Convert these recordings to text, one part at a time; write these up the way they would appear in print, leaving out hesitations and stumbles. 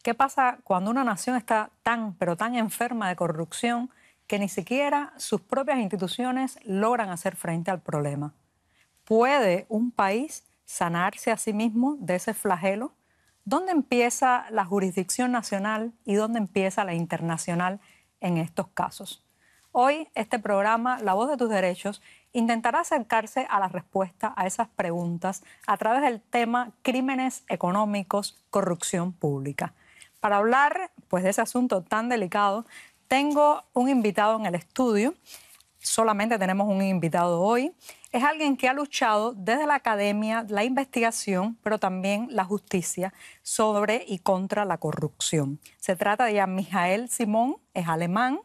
¿Qué pasa cuando una nación está tan, pero tan enferma de corrupción que ni siquiera sus propias instituciones logran hacer frente al problema? ¿Puede un país sanarse a sí mismo de ese flagelo? ¿Dónde empieza la jurisdicción nacional y dónde empieza la internacional en estos casos? Hoy este programa, La Voz de tus Derechos, intentará acercarse a la respuesta a esas preguntas a través del tema crímenes económicos, corrupción pública. Para hablar pues, de ese asunto tan delicado, tengo un invitado en el estudio. Solamente tenemos un invitado hoy. Es alguien que ha luchado desde la academia, la investigación, pero también la justicia sobre y contra la corrupción. Se trata de Jan-Michael Simón, es alemán,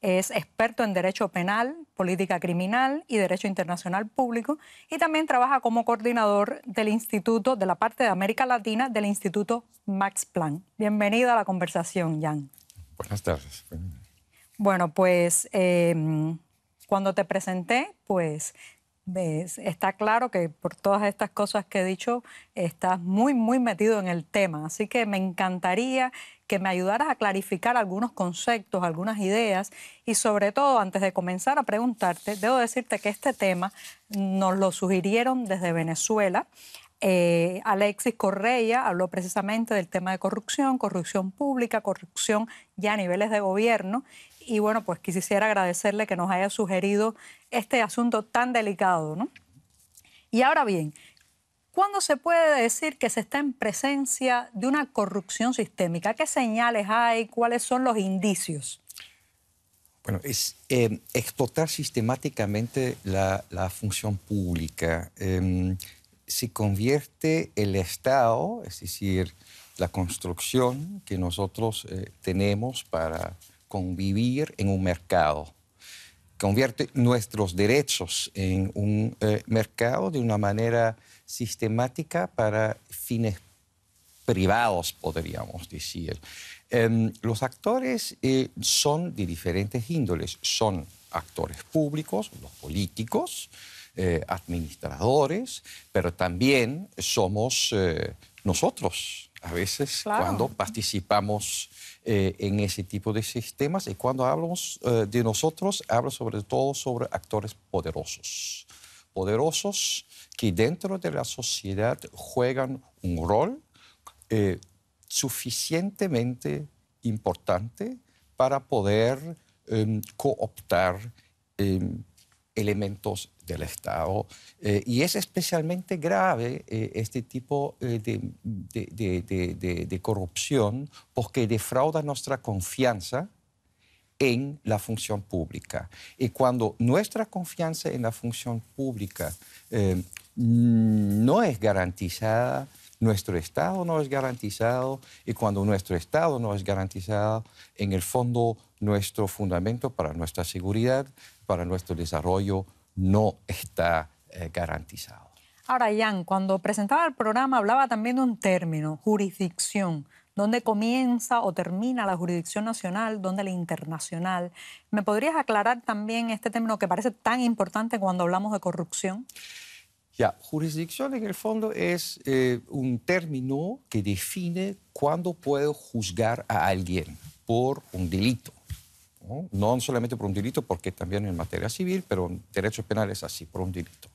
es experto en derecho penal, política criminal y derecho internacional público, y también trabaja como coordinador del Instituto de la parte de América Latina del Instituto Max Planck. Bienvenido a la conversación, Jan. Buenas tardes. Bueno, pues cuando te presenté, pues está claro que por todas estas cosas que he dicho, estás muy metido en el tema. Así que me encantaría que me ayudaras a clarificar algunos conceptos, algunas ideas y sobre todo, antes de comenzar a preguntarte, debo decirte que este tema nos lo sugirieron desde Venezuela. Alexis Correia habló precisamente del tema de corrupción, corrupción pública, corrupción ya a niveles de gobierno. Y bueno, pues quisiera agradecerle que nos haya sugerido este asunto tan delicado, ¿no? Y ahora bien, ¿cuándo se puede decir que se está en presencia de una corrupción sistémica? ¿Qué señales hay? ¿Cuáles son los indicios? Bueno, es explotar sistemáticamente la función pública. Se convierte el Estado, es decir, la construcción que nosotros tenemos para convivir en un mercado. Convierte nuestros derechos en un mercado de una manera sistemática para fines privados, podríamos decir. Los actores son de diferentes índoles. Son actores públicos, los políticos, administradores, pero también somos nosotros, a veces, claro, cuando participamos en ese tipo de sistemas. Y cuando hablamos de nosotros, hablo sobre todo sobre actores poderosos. Poderosos que dentro de la sociedad juegan un rol suficientemente importante para poder cooptar elementos del Estado. Y es especialmente grave este tipo de corrupción porque defrauda nuestra confianza en la función pública. Y cuando nuestra confianza en la función pública no es garantizada, nuestro Estado no es garantizado, y cuando nuestro Estado no es garantizado, en el fondo, nuestro fundamento para nuestra seguridad, para nuestro desarrollo, no está garantizado. Ahora, Jan, cuando presentaba el programa hablaba también de un término, jurisdicción. ¿Dónde comienza o termina la jurisdicción nacional? ¿Dónde la internacional? ¿Me podrías aclarar también este término que parece tan importante cuando hablamos de corrupción? Ya, jurisdicción en el fondo es un término que define cuándo puedo juzgar a alguien por un delito. No solamente por un delito, porque también en materia civil, pero en derecho penal es así, por un delito.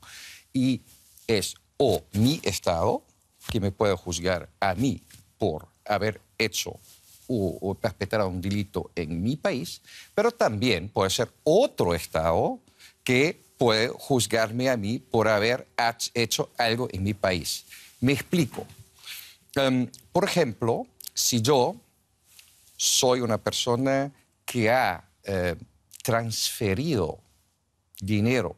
Y es o mi Estado, que me puede juzgar a mí por haber hecho o perpetrado un delito en mi país, pero también puede ser otro Estado que puede juzgarme a mí por haber hecho algo en mi país. Me explico. Por ejemplo, si yo soy una persona que ha transferido dinero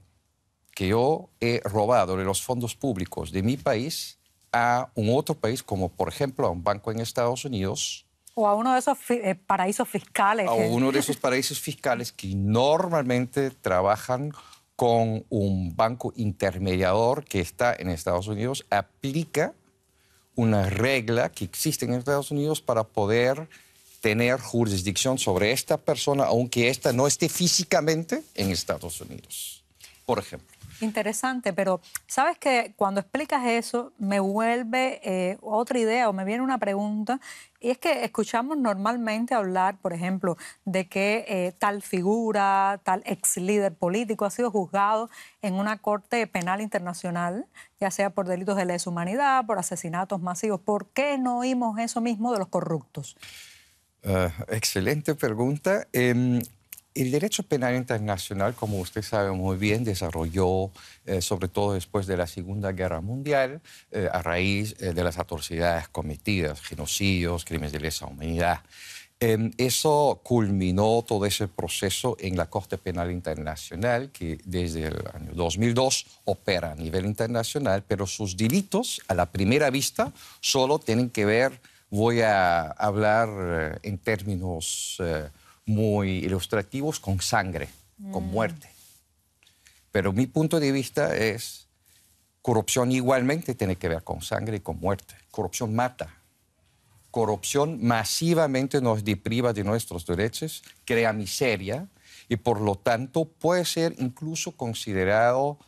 que yo he robado de los fondos públicos de mi país a un otro país, como por ejemplo a un banco en Estados Unidos, o a uno de esos paraísos fiscales. A uno de esos paraísos fiscales que normalmente trabajan con un banco intermediador que está en Estados Unidos, aplica una regla que existe en Estados Unidos para poder tener jurisdicción sobre esta persona, aunque ésta no esté físicamente en Estados Unidos. Por ejemplo. Interesante, pero sabes que cuando explicas eso me vuelve otra idea o me viene una pregunta, y es que escuchamos normalmente hablar, por ejemplo, de que tal figura, tal ex líder político ha sido juzgado en una corte penal internacional, ya sea por delitos de lesa humanidad, por asesinatos masivos. ¿Por qué no oímos eso mismo de los corruptos? Excelente pregunta. El derecho penal internacional, como usted sabe muy bien, desarrolló, sobre todo después de la Segunda Guerra Mundial, a raíz de las atrocidades cometidas, genocidios, crímenes de lesa humanidad. Eso culminó todo ese proceso en la Corte Penal Internacional, que desde el año 2002 opera a nivel internacional, pero sus delitos, a la primera vista, solo tienen que ver, voy a hablar en términos muy ilustrativos, con sangre, con muerte. Pero mi punto de vista es, corrupción igualmente tiene que ver con sangre y con muerte. Corrupción mata. Corrupción masivamente nos depriva de nuestros derechos, crea miseria y por lo tanto puede ser incluso considerado,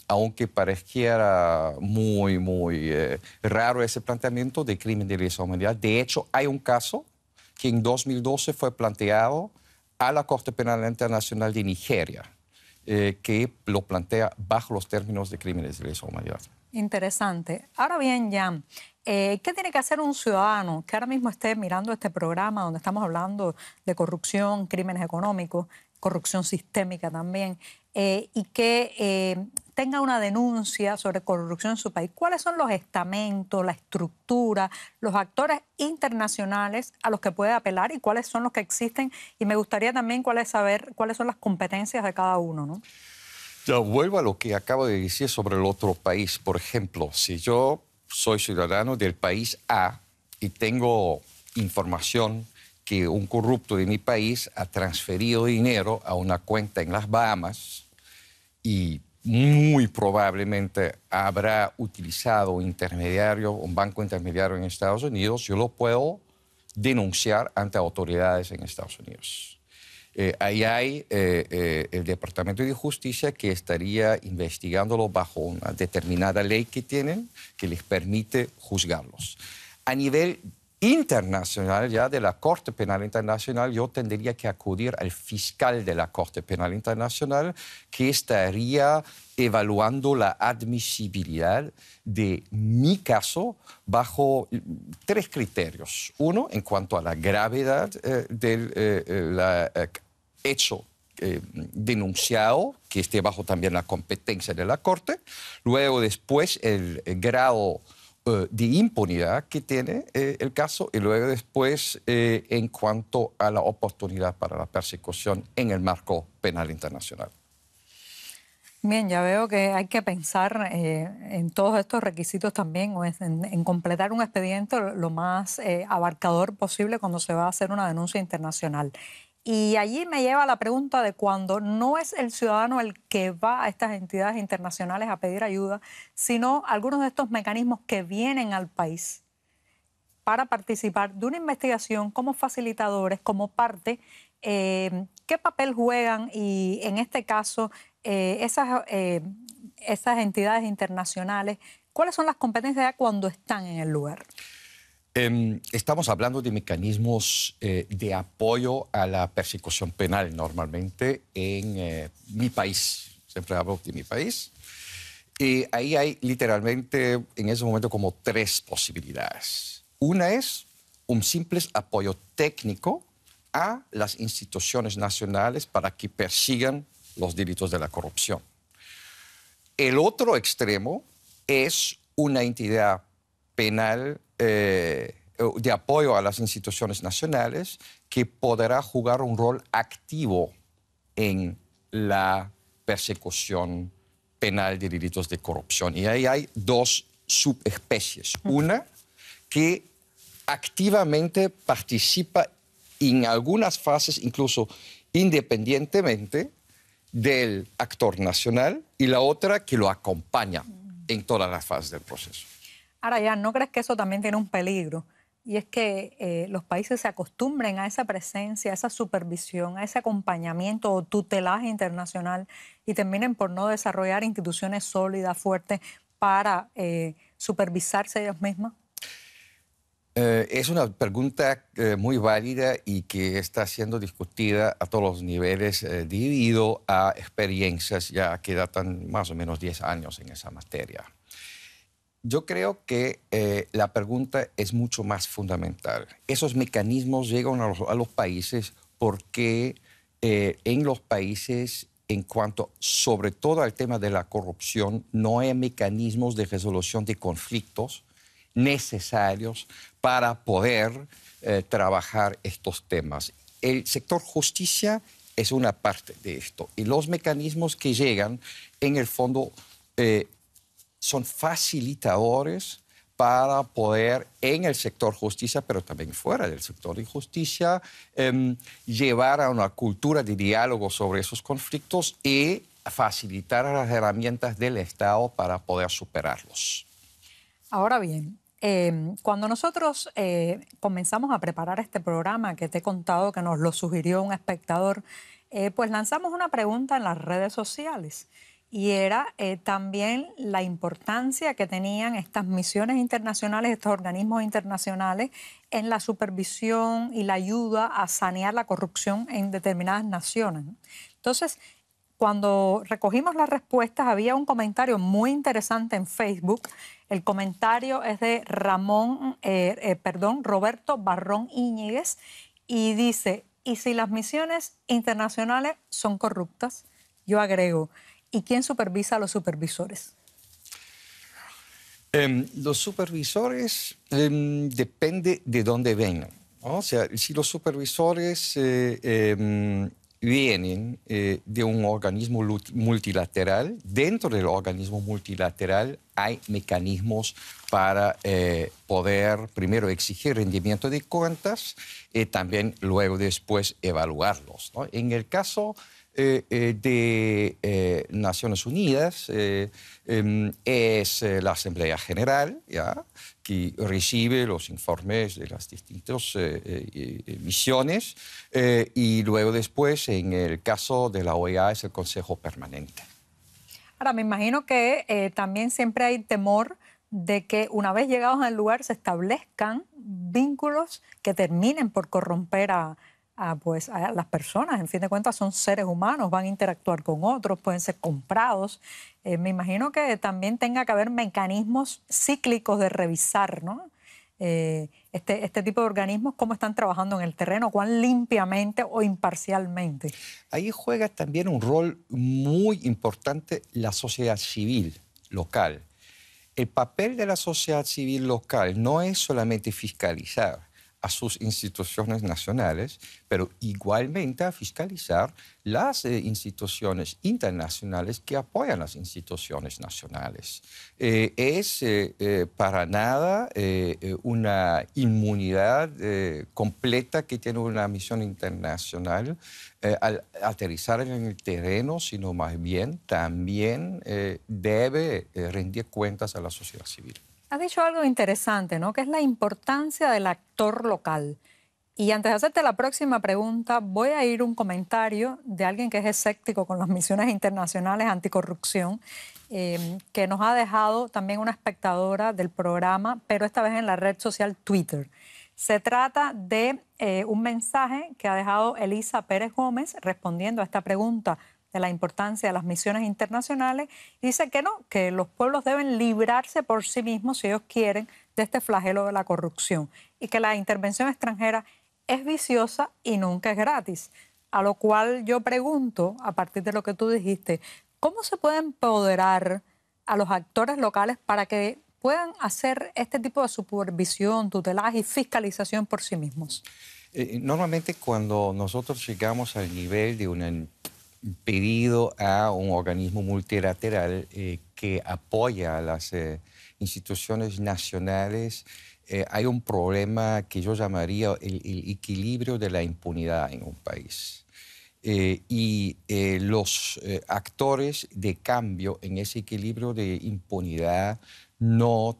aunque pareciera muy raro ese planteamiento, de crimen de lesa humanidad. De hecho, hay un caso que en 2012 fue planteado a la Corte Penal Internacional de Nigeria, que lo plantea bajo los términos de crímenes de lesa humanidad. Interesante. Ahora bien, Jan, ¿qué tiene que hacer un ciudadano que ahora mismo esté mirando este programa donde estamos hablando de corrupción, crímenes económicos, corrupción sistémica también, y que tenga una denuncia sobre corrupción en su país? ¿Cuáles son los estamentos, la estructura, los actores internacionales a los que puede apelar y cuáles son los que existen? Y me gustaría también saber cuáles son las competencias de cada uno, ¿no? Ya vuelvo a lo que acabo de decir sobre el otro país. Por ejemplo, si yo soy ciudadano del país A y tengo información que un corrupto de mi país ha transferido dinero a una cuenta en las Bahamas y muy probablemente habrá utilizado un banco intermediario en Estados Unidos, yo lo puedo denunciar ante autoridades en Estados Unidos. Ahí hay el Departamento de Justicia que estaría investigándolo bajo una determinada ley que tienen que les permite juzgarlos. A nivel internacional, ya de la Corte Penal Internacional, yo tendría que acudir al fiscal de la Corte Penal Internacional, que estaría evaluando la admisibilidad de mi caso bajo 3 criterios. Uno, en cuanto a la gravedad del hecho denunciado, que esté bajo también la competencia de la Corte. Luego, después, el grado de impunidad que tiene el caso, y luego después en cuanto a la oportunidad para la persecución en el marco penal internacional. Bien, ya veo que hay que pensar en todos estos requisitos también, o en completar un expediente lo más abarcador posible cuando se va a hacer una denuncia internacional. Y allí me lleva la pregunta de cuando no es el ciudadano el que va a estas entidades internacionales a pedir ayuda, sino algunos de estos mecanismos que vienen al país para participar de una investigación como facilitadores, como parte. ¿Qué papel juegan? Y en este caso, esas entidades internacionales, ¿cuáles son las competencias cuando están en el lugar? Estamos hablando de mecanismos de apoyo a la persecución penal normalmente en mi país. Siempre hablo de mi país. Y ahí hay literalmente en ese momento como 3 posibilidades. Una es un simple apoyo técnico a las instituciones nacionales para que persigan los delitos de la corrupción. El otro extremo es una entidad penal de apoyo a las instituciones nacionales que podrá jugar un rol activo en la persecución penal de delitos de corrupción. Y ahí hay 2 subespecies. Una que activamente participa en algunas fases, incluso independientemente del actor nacional, y la otra que lo acompaña en todas las fases del proceso. Ahora ya, ¿no crees que eso también tiene un peligro? y es que los países se acostumbren a esa presencia, a esa supervisión, a ese acompañamiento o tutelaje internacional y terminen por no desarrollar instituciones sólidas, fuertes, para supervisarse ellos mismos? Es una pregunta muy válida y que está siendo discutida a todos los niveles debido a experiencias ya que datan más o menos 10 años en esa materia. Yo creo que la pregunta es mucho más fundamental. Esos mecanismos llegan a los países porque en los países, en cuanto sobre todo al tema de la corrupción, no hay mecanismos de resolución de conflictos necesarios para poder trabajar estos temas. El sector justicia es una parte de esto y los mecanismos que llegan, en el fondo, son facilitadores para poder, en el sector justicia, pero también fuera del sector de justicia, llevar a una cultura de diálogo sobre esos conflictos y facilitar las herramientas del Estado para poder superarlos. Ahora bien, cuando nosotros comenzamos a preparar este programa que te he contado, que nos lo sugirió un espectador, pues lanzamos una pregunta en las redes sociales y era también la importancia que tenían estas misiones internacionales, estos organismos internacionales en la supervisión y la ayuda a sanear la corrupción en determinadas naciones, ¿no? Entonces, cuando recogimos las respuestas, había un comentario muy interesante en Facebook. El comentario es de Roberto Barrón Íñiguez y dice: ¿y si las misiones internacionales son corruptas? Yo agrego: ¿y quién supervisa a los supervisores? Los supervisores depende de dónde vengan, ¿no? O sea, si los supervisores vienen de un organismo multilateral, dentro del organismo multilateral hay mecanismos para poder primero exigir rendimiento de cuentas y también luego después evaluarlos, ¿no? En el caso de Naciones Unidas es la Asamblea General, ¿ya?, que recibe los informes de las distintas misiones y luego después, en el caso de la OEA, es el Consejo Permanente. Ahora, me imagino que también siempre hay temor de que una vez llegados al lugar se establezcan vínculos que terminen por corromper pues, a las personas. En fin de cuentas, son seres humanos, van a interactuar con otros, pueden ser comprados. Me imagino que también tenga que haber mecanismos cíclicos de revisar, ¿no? Este tipo de organismos, cómo están trabajando en el terreno, cuán limpiamente o imparcialmente. Ahí juega también un rol muy importante la sociedad civil local. El papel de la sociedad civil local no es solamente fiscalizar a sus instituciones nacionales, pero igualmente a fiscalizar las instituciones internacionales que apoyan las instituciones nacionales. Para nada una inmunidad completa que tiene una misión internacional al aterrizar en el terreno, sino más bien también debe rendir cuentas a la sociedad civil. Has dicho algo interesante, ¿no? Que es la importancia del actor local. Y antes de hacerte la próxima pregunta, voy a ir un comentario de alguien que es escéptico con las misiones internacionales anticorrupción, que nos ha dejado también una espectadora del programa, pero esta vez en la red social Twitter. Se trata de un mensaje que ha dejado Elisa Pérez Gómez respondiendo a esta pregunta de la importancia de las misiones internacionales, y dice que no, que los pueblos deben librarse por sí mismos, si ellos quieren, de este flagelo de la corrupción, y que la intervención extranjera es viciosa y nunca es gratis. A lo cual yo pregunto, a partir de lo que tú dijiste, ¿cómo se puede empoderar a los actores locales para que puedan hacer este tipo de supervisión, tutelaje y fiscalización por sí mismos? Normalmente cuando nosotros llegamos al nivel de un pedido a un organismo multilateral que apoya a las instituciones nacionales, hay un problema que yo llamaría el equilibrio de la impunidad en un país. Los actores de cambio en ese equilibrio de impunidad no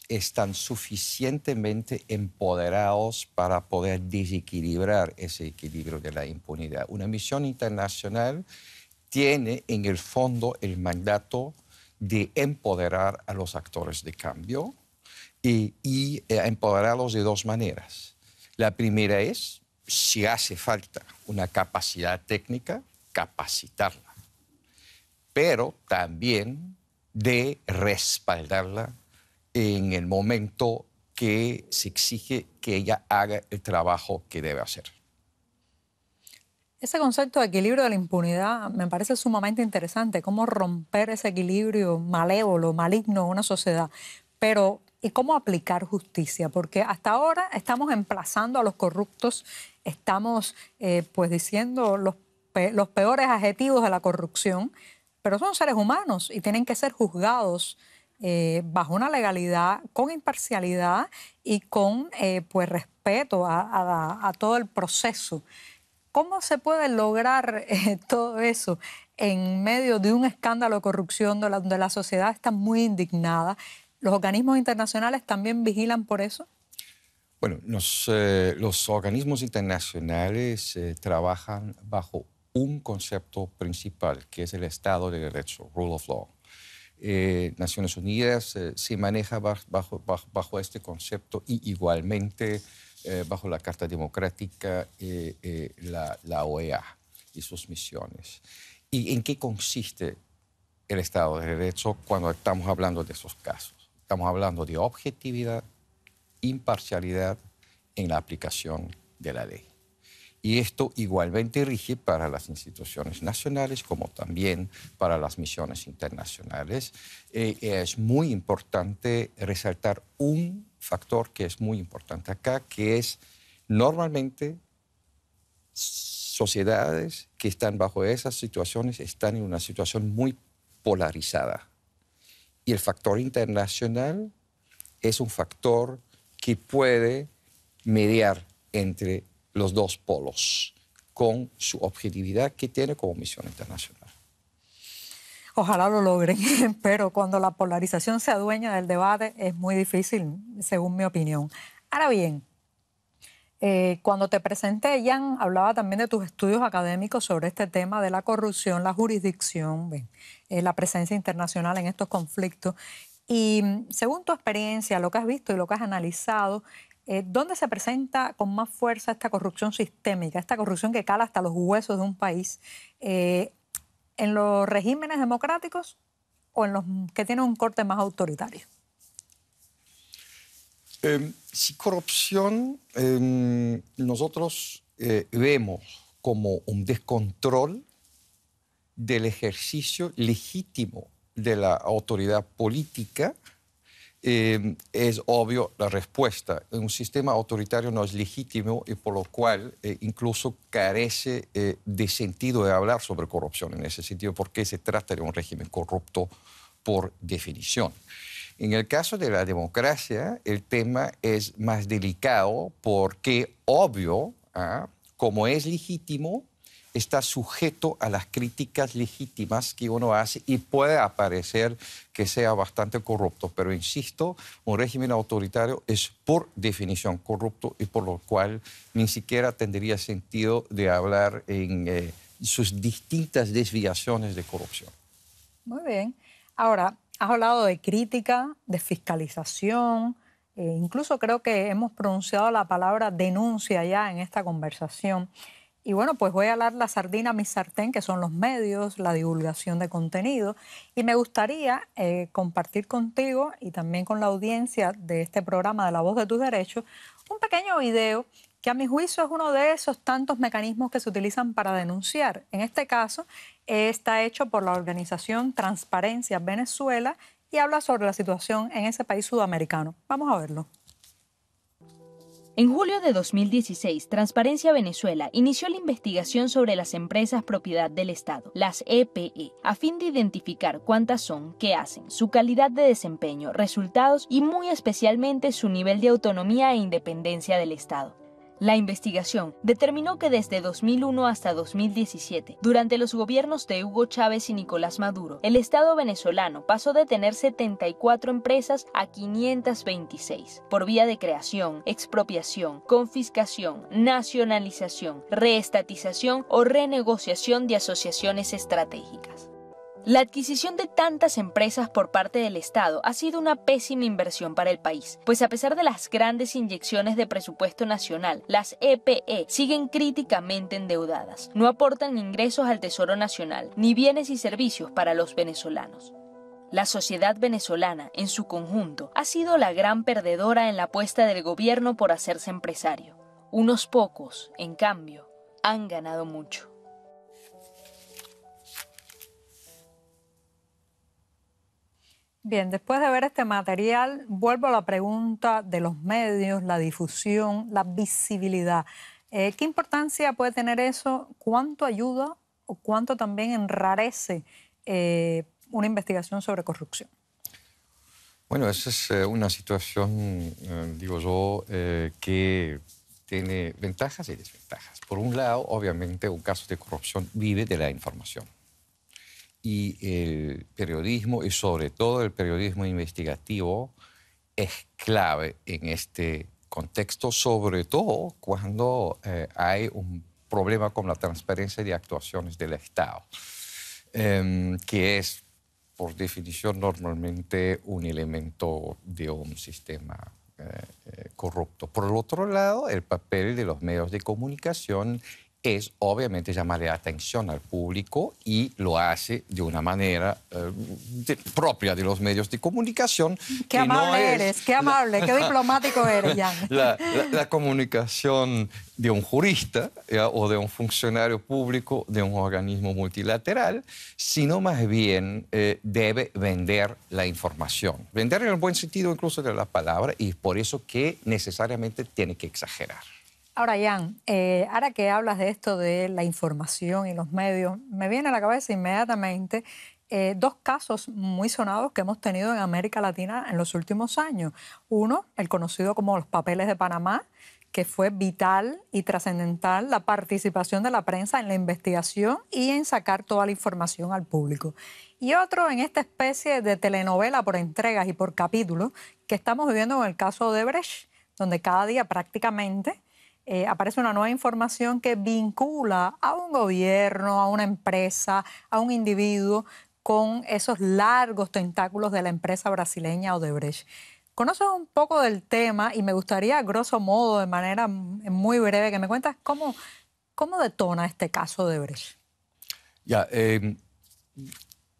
están suficientemente empoderados para poder desequilibrar ese equilibrio de la impunidad. Una misión internacional tiene en el fondo el mandato de empoderar a los actores de cambio y empoderarlos de dos maneras. La primera es, si hace falta una capacidad técnica, capacitarla, pero también de respaldarla en el momento que se exige que ella haga el trabajo que debe hacer. Ese concepto de equilibrio de la impunidad me parece sumamente interesante, cómo romper ese equilibrio malévolo, maligno en una sociedad. Pero, ¿y cómo aplicar justicia? Porque hasta ahora estamos emplazando a los corruptos, estamos pues diciendo los peores adjetivos de la corrupción, pero son seres humanos y tienen que ser juzgados bajo una legalidad, con imparcialidad y con pues respeto a todo el proceso. ¿Cómo se puede lograr todo eso en medio de un escándalo de corrupción donde la sociedad está muy indignada? ¿Los organismos internacionales también vigilan por eso? Bueno, los organismos internacionales trabajan bajo un concepto principal, que es el Estado de Derecho, Rule of Law. Naciones Unidas se maneja bajo este concepto y igualmente bajo la Carta Democrática, la OEA y sus misiones. ¿Y en qué consiste el Estado de Derecho cuando estamos hablando de esos casos? Estamos hablando de objetividad, imparcialidad en la aplicación de la ley. Y esto igualmente rige para las instituciones nacionales como también para las misiones internacionales. Es muy importante resaltar un factor que es muy importante acá, que es normalmente sociedades que están bajo esas situaciones están en una situación muy polarizada. Y el factor internacional es un factor que puede mediar entre los dos polos con su objetividad que tiene como misión internacional. Ojalá lo logren, pero cuando la polarización se adueña del debate es muy difícil, según mi opinión. Ahora bien, cuando te presenté, Jan, hablaba también de tus estudios académicos sobre este tema de la corrupción, la jurisdicción, la presencia internacional en estos conflictos. Y según tu experiencia, lo que has visto y lo que has analizado, ¿dónde se presenta con más fuerza esta corrupción sistémica, esta corrupción que cala hasta los huesos de un país? ¿En los regímenes democráticos o en los que tienen un corte más autoritario? Si corrupción nosotros vemos como un descontrol del ejercicio legítimo de la autoridad política, es obvio la respuesta. Un sistema autoritario no es legítimo y por lo cual incluso carece de sentido de hablar sobre corrupción en ese sentido, porque se trata de un régimen corrupto por definición. En el caso de la democracia, el tema es más delicado porque, obvio, como es legítimo, está sujeto a las críticas legítimas que uno hace y puede aparecer que sea bastante corrupto. Pero, insisto, un régimen autoritario es por definición corrupto y por lo cual ni siquiera tendría sentido de hablar en sus distintas desviaciones de corrupción. Muy bien. Ahora, has hablado de crítica, de fiscalización, incluso creo que hemos pronunciado la palabra denuncia ya en esta conversación. Y bueno, pues voy a hablar la sardina a mi sartén, que son los medios, la divulgación de contenido. Y me gustaría compartir contigo y también con la audiencia de este programa de La Voz de tus Derechos un pequeño video que a mi juicio es uno de esos tantos mecanismos que se utilizan para denunciar. En este caso, está hecho por la organización Transparencia Venezuela y habla sobre la situación en ese país sudamericano. Vamos a verlo. En julio de 2016, Transparencia Venezuela inició la investigación sobre las empresas propiedad del Estado, las EPE, a fin de identificar cuántas son, qué hacen, su calidad de desempeño, resultados y muy especialmente su nivel de autonomía e independencia del Estado. La investigación determinó que desde 2001 hasta 2017, durante los gobiernos de Hugo Chávez y Nicolás Maduro, el Estado venezolano pasó de tener 74 empresas a 526, por vía de creación, expropiación, confiscación, nacionalización, reestatización o renegociación de asociaciones estratégicas. La adquisición de tantas empresas por parte del Estado ha sido una pésima inversión para el país, pues a pesar de las grandes inyecciones de presupuesto nacional, las EPE siguen críticamente endeudadas, no aportan ingresos al Tesoro Nacional, ni bienes y servicios para los venezolanos. La sociedad venezolana, en su conjunto, ha sido la gran perdedora en la apuesta del gobierno por hacerse empresario. Unos pocos, en cambio, han ganado mucho. Bien, después de ver este material, vuelvo a la pregunta de los medios, la difusión, la visibilidad. ¿Qué importancia puede tener eso? ¿Cuánto ayuda o cuánto también enrarece una investigación sobre corrupción? Bueno, esa es una situación, digo yo, que tiene ventajas y desventajas. Por un lado, obviamente, un caso de corrupción vive de la información. Y el periodismo, y sobre todo el periodismo investigativo, es clave en este contexto, sobre todo cuando hay un problema con la transparencia de actuaciones del Estado, que es, por definición, normalmente un elemento de un sistema corrupto. Por el otro lado, el papel de los medios de comunicación es obviamente llamarle atención al público y lo hace de una manera propia de los medios de comunicación. Qué amable eres, qué amable, qué diplomático eres, Jan. La comunicación de un jurista o de un funcionario público de un organismo multilateral, sino más bien debe vender la información. Vender en el buen sentido incluso de la palabra, y por eso que necesariamente tiene que exagerar. Ahora, Jan, ahora que hablas de esto de la información y los medios, me viene a la cabeza inmediatamente dos casos muy sonados que hemos tenido en América Latina en los últimos años. Uno, el conocido como los papeles de Panamá, que fue vital y trascendental la participación de la prensa en la investigación y en sacar toda la información al público. Y otro en esta especie de telenovela por entregas y por capítulos que estamos viviendo en el caso de Odebrecht, donde cada día prácticamente aparece una nueva información que vincula a un gobierno, a una empresa, a un individuo con esos largos tentáculos de la empresa brasileña Odebrecht. Conoces un poco del tema y me gustaría, a grosso modo, de manera muy breve, que me cuentas cómo detona este caso Odebrecht. Ya,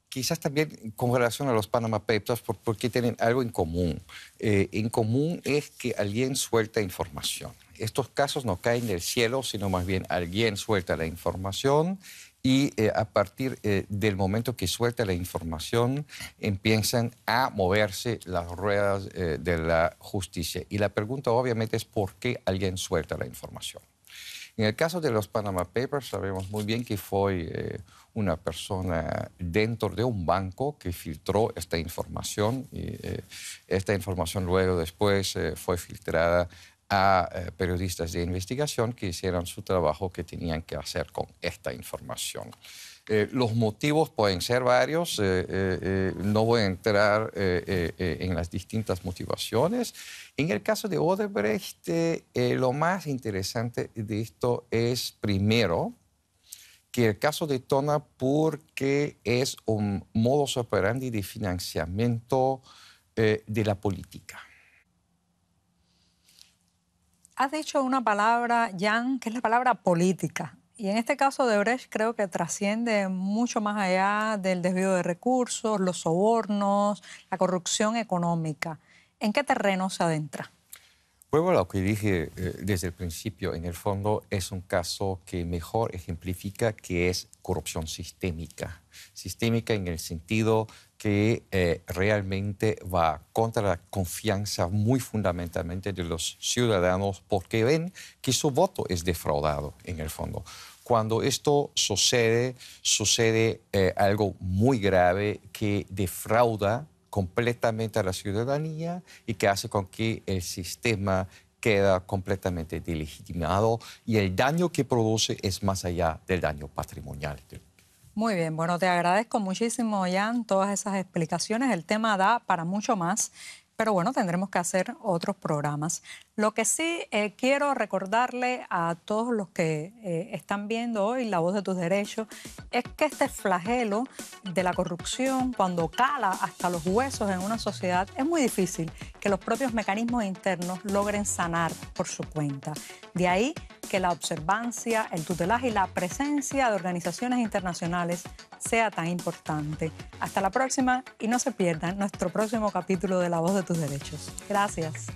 quizás también con relación a los Panama Papers, porque tienen algo en común. En común es que alguien suelta información. Estos casos no caen del cielo, sino más bien alguien suelta la información y a partir del momento que suelta la información empiezan a moverse las ruedas de la justicia. Y la pregunta obviamente es por qué alguien suelta la información. En el caso de los Panama Papers sabemos muy bien que fue una persona dentro de un banco que filtró esta información y esta información luego después fue filtrada a periodistas de investigación que hicieron su trabajo que tenían que hacer con esta información. Los motivos pueden ser varios, no voy a entrar en las distintas motivaciones. En el caso de Odebrecht, lo más interesante de esto es, primero, que el caso detona porque es un modus operandi de financiamiento de la política. Has dicho una palabra, Jan, que es la palabra política. Y en este caso de Odebrecht creo que trasciende mucho más allá del desvío de recursos, los sobornos, la corrupción económica. ¿En qué terreno se adentra? Vuelvo a lo que dije desde el principio. En el fondo es un caso que mejor ejemplifica que es corrupción sistémica. Sistémica en el sentido que realmente va contra la confianza muy fundamentalmente de los ciudadanos porque ven que su voto es defraudado en el fondo. Cuando esto sucede algo muy grave que defrauda completamente a la ciudadanía y que hace con que el sistema queda completamente delegitimado y el daño que produce es más allá del daño patrimonial. Muy bien, bueno, te agradezco muchísimo, Jan, todas esas explicaciones. El tema da para mucho más, pero bueno, tendremos que hacer otros programas. Lo que sí quiero recordarle a todos los que están viendo hoy La Voz de tus Derechos es que este flagelo de la corrupción, cuando cala hasta los huesos en una sociedad, es muy difícil que los propios mecanismos internos logren sanar por su cuenta. De ahí que la observancia, el tutelaje y la presencia de organizaciones internacionales sea tan importante. Hasta la próxima y no se pierdan nuestro próximo capítulo de La Voz de tus Derechos. Gracias.